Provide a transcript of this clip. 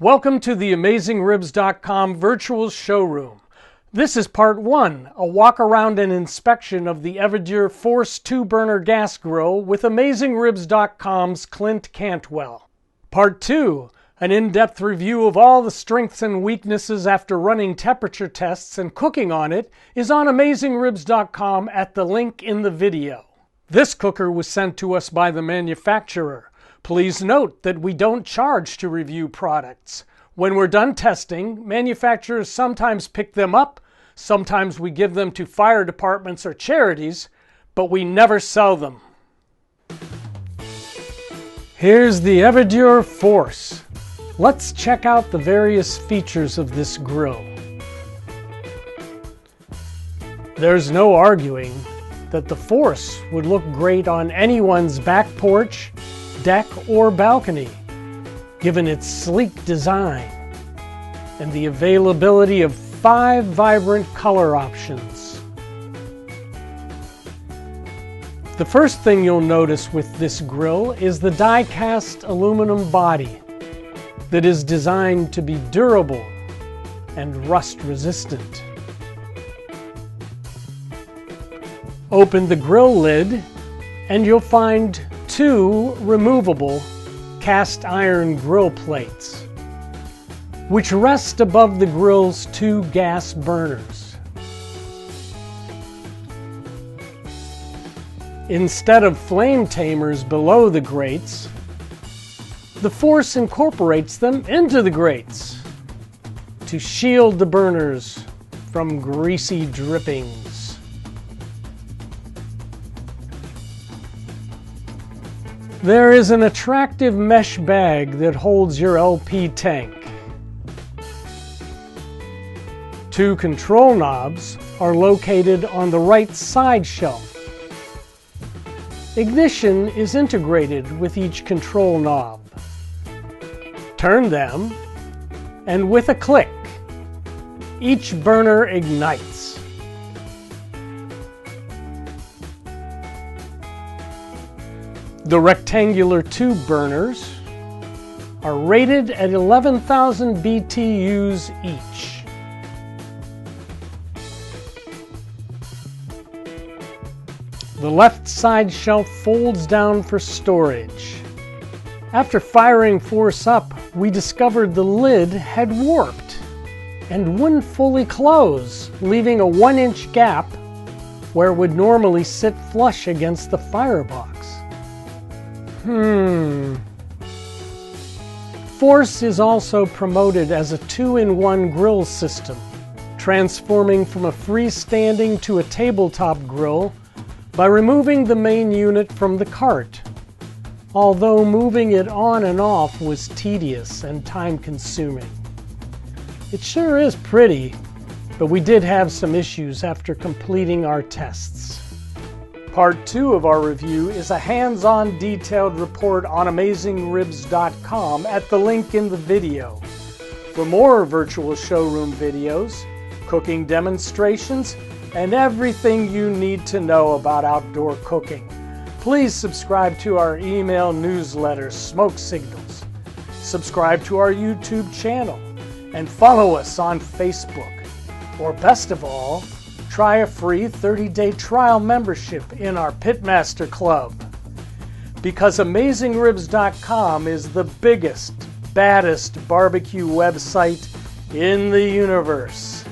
Welcome to the AmazingRibs.com virtual showroom. This is part 1, a walk around and inspection of the Everdure Force 2-burner gas grill with AmazingRibs.com's Clint Cantwell. Part 2, an in-depth review of all the strengths and weaknesses after running temperature tests and cooking on it is on AmazingRibs.com at the link in the video. This cooker was sent to us by the manufacturer. Please note that we don't charge to review products. When we're done testing, manufacturers sometimes pick them up, sometimes we give them to fire departments or charities, but we never sell them. Here's the Everdure Force. Let's check out the various features of this grill. There's no arguing that the Force would look great on anyone's back porch, deck, or balcony, given its sleek design and the availability of 5 vibrant color options. The first thing you'll notice with this grill is the die-cast aluminum body that is designed to be durable and rust-resistant. Open the grill lid and you'll find 2 removable cast iron grill plates, which rest above the grill's 2 gas burners. Instead of flame tamers below the grates, the Force incorporates them into the grates to shield the burners from greasy drippings. There is an attractive mesh bag that holds your LP tank. 2 control knobs are located on the right side shelf. Ignition is integrated with each control knob. Turn them, and with a click, each burner ignites. The rectangular 2 burners are rated at 11,000 BTUs each. The left side shelf folds down for storage. After firing Force up, we discovered the lid had warped and wouldn't fully close, leaving a 1-inch gap where it would normally sit flush against the firebox. Force is also promoted as a 2-in-1 grill system, transforming from a freestanding to a tabletop grill by removing the main unit from the cart, although moving it on and off was tedious and time-consuming. It sure is pretty, but we did have some issues after completing our tests. Part 2 of our review is a hands-on detailed report on AmazingRibs.com at the link in the video. For more virtual showroom videos, cooking demonstrations, and everything you need to know about outdoor cooking, please subscribe to our email newsletter, Smoke Signals. Subscribe to our YouTube channel and follow us on Facebook. Or best of all, try a free 30-day trial membership in our Pitmaster Club. Because AmazingRibs.com is the biggest, baddest barbecue website in the universe.